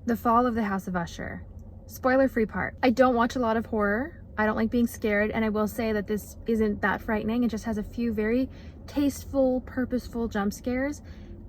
The fall of the House of Usher. Spoiler-free part. I don't watch a lot of horror. I don't like being scared, and I will say that this isn't that frightening. It just has a few very tasteful, purposeful jump scares.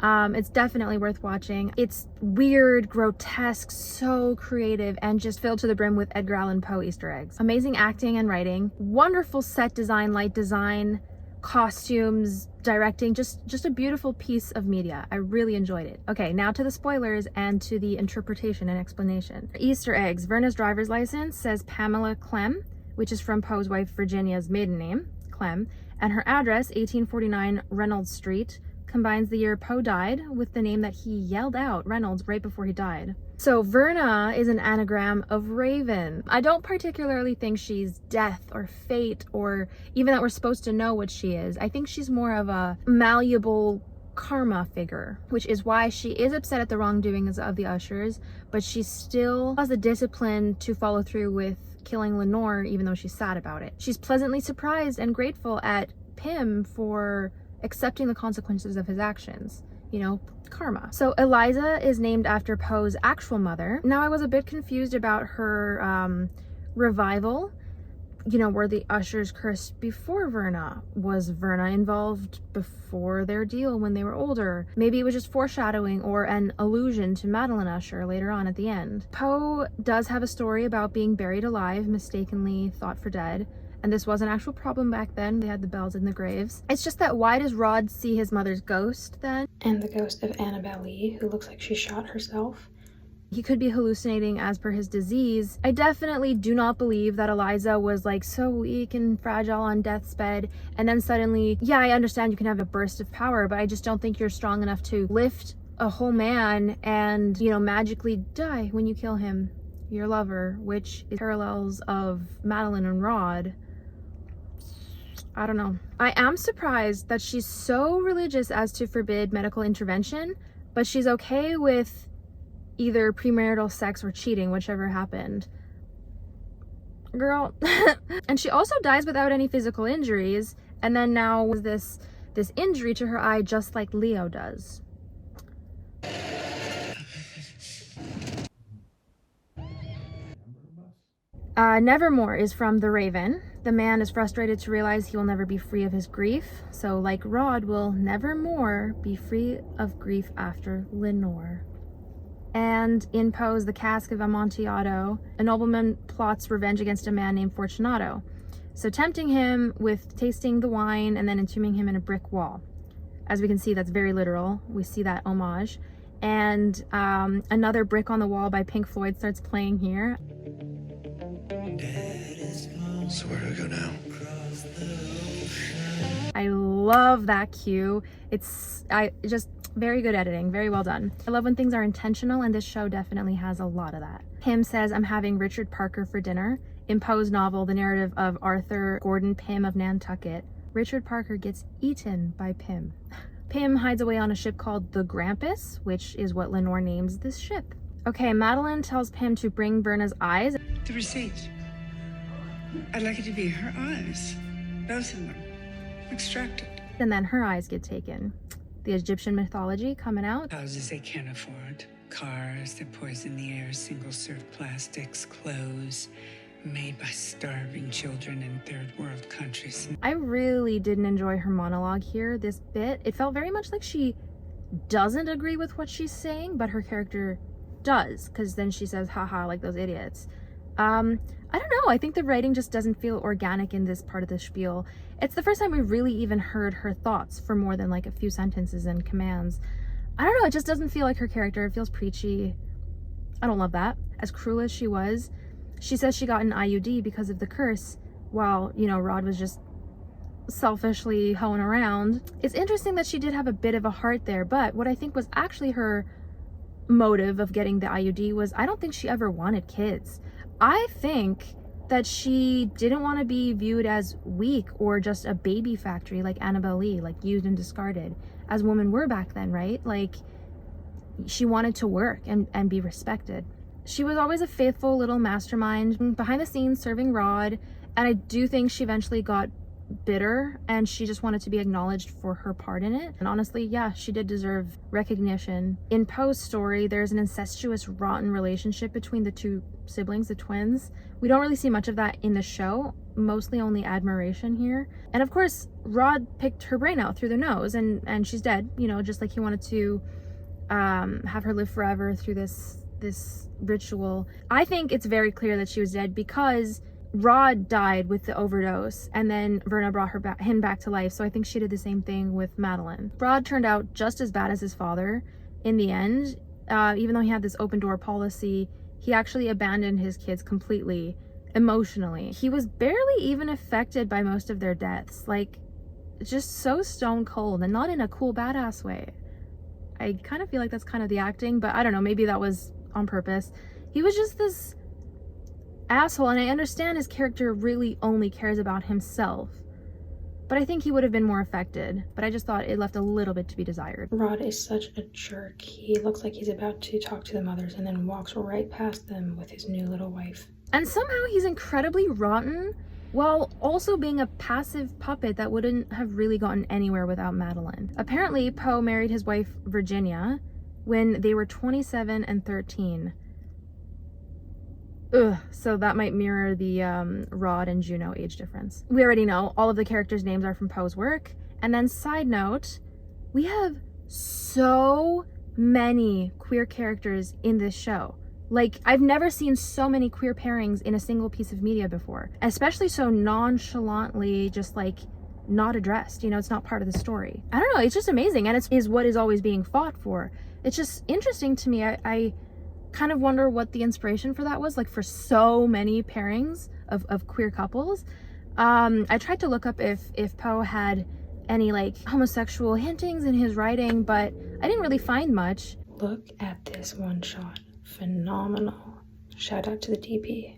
It's definitely worth watching. It's weird, grotesque, so creative, and just filled to the brim with Edgar Allan Poe Easter eggs. Amazing acting and writing, wonderful set design, light design, costumes, directing, just a beautiful piece of media. I really enjoyed it. Okay, now to the spoilers and to the interpretation and explanation. Easter eggs. Verna's driver's license says Pamela Clem, which is from Poe's wife Virginia's maiden name, Clem, and her address, 1849 Reynolds Street, combines the year Poe died with the name that he yelled out, Reynolds, right before he died. So Verna is an anagram of Raven. I don't particularly think she's death or fate, or even that we're supposed to know what she is. I think she's more of a malleable karma figure, which is why she is upset at the wrongdoings of the Ushers, but she still has the discipline to follow through with killing Lenore, even though she's sad about it. She's pleasantly surprised and grateful at Pym for accepting the consequences of his actions. You know, karma. So Eliza is named after Poe's actual mother. Now, I was a bit confused about her revival. You know, were the Ushers cursed before Verna? Was Verna involved before their deal when they were older? Maybe it was just foreshadowing or an allusion to Madeline Usher later on at the end. Poe does have a story about being buried alive, mistakenly thought for dead. And this was an actual problem back then. They had the bells in the graves. It's just that, why does Rod see his mother's ghost then? And the ghost of Annabelle Lee, who looks like she shot herself. He could be hallucinating as per his disease. I definitely do not believe that Eliza was like so weak and fragile on death's bed, and then suddenly, yeah, I understand you can have a burst of power, but I just don't think you're strong enough to lift a whole man and, you know, magically die when you kill him, your lover, which is parallels of Madeline and Rod. I don't know. I am surprised that she's so religious as to forbid medical intervention, but she's okay with either premarital sex or cheating, whichever happened. Girl. And she also dies without any physical injuries, and then now with this injury to her eye, just like Leo does. Nevermore is from The Raven. The man is frustrated to realize he will never be free of his grief. So, like Rod, will nevermore be free of grief after Lenore. And in Poe's The Cask of Amontillado, a nobleman plots revenge against a man named Fortunato. So tempting him with tasting the wine and then entombing him in a brick wall. As we can see, that's very literal. We see that homage. And another brick on the wall by Pink Floyd starts playing here. So where do we go now? I love that cue. It's just very good editing, very well done. I love when things are intentional, and this show definitely has a lot of that. Pym says, I'm having Richard Parker for dinner. In Poe's novel, the narrative of Arthur Gordon Pym of Nantucket, Richard Parker gets eaten by Pym. Pym hides away on a ship called the Grampus, which is what Lenore names this ship. Okay, Madeline tells Pym to bring Verna's eyes. The receipt. I'd like it to be her eyes. Both of them. Extracted. And then her eyes get taken. The Egyptian mythology coming out. Houses they can't afford. Cars that poison the air. Single-serve plastics. Clothes made by starving children in third world countries. I really didn't enjoy her monologue here, this bit. It felt very much like she doesn't agree with what she's saying, but her character does, because then she says, haha, like those idiots. I don't know, I think the writing just doesn't feel organic in this part of the spiel. It's the first time we really even heard her thoughts for more than like a few sentences and commands. I don't know, it just doesn't feel like her character. It feels preachy. I don't love that. As cruel as she was, she says she got an IUD because of the curse, while, you know, Rod was just selfishly hoeing around. It's interesting that she did have a bit of a heart there, but what I think was actually her motive of getting the IUD was, I don't think she ever wanted kids. I think that she didn't want to be viewed as weak or just a baby factory like Annabelle Lee, like used and discarded, as women were back then, right? Like, she wanted to work and be respected. She was always a faithful little mastermind behind the scenes serving Rod, and I do think she eventually got bitter and she just wanted to be acknowledged for her part in it. And honestly, yeah, she did deserve recognition. In Poe's story, there's an incestuous, rotten relationship between the two siblings, the twins. We don't really see much of that in the show, mostly only admiration here. And of course, Rod picked her brain out through the nose and she's dead, you know, just like he wanted to have her live forever through this ritual. I think it's very clear that she was dead because Rod died with the overdose and then Verna brought him back to life. So I think she did the same thing with Madeline. Rod turned out just as bad as his father in the end. Even though he had this open door policy, he actually abandoned his kids completely emotionally. He was barely even affected by most of their deaths. Like, just so stone cold and not in a cool badass way. I kind of feel like that's kind of the acting, but I don't know, maybe that was on purpose. He was just this asshole, and I understand his character really only cares about himself, but I think he would have been more affected. But I just thought it left a little bit to be desired. Rod is such a jerk. He looks like he's about to talk to the mothers and then walks right past them with his new little wife. And somehow he's incredibly rotten while also being a passive puppet that wouldn't have really gotten anywhere without Madeline. Apparently, Poe married his wife Virginia when they were 27 and 13. Ugh, so that might mirror the Rod and Juno age difference. We already know all of the characters' names are from Poe's work. And then side note, we have so many queer characters in this show. Like, I've never seen so many queer pairings in a single piece of media before, especially so nonchalantly just like not addressed. You know, it's not part of the story. I don't know, it's just amazing, and it is what is always being fought for. It's just interesting to me. I kind of wonder what the inspiration for that was, like for so many pairings of queer couples. I tried to look up if Poe had any like homosexual hintings in his writing, but I didn't really find much. Look at this one shot. Phenomenal. Shout out to the DP.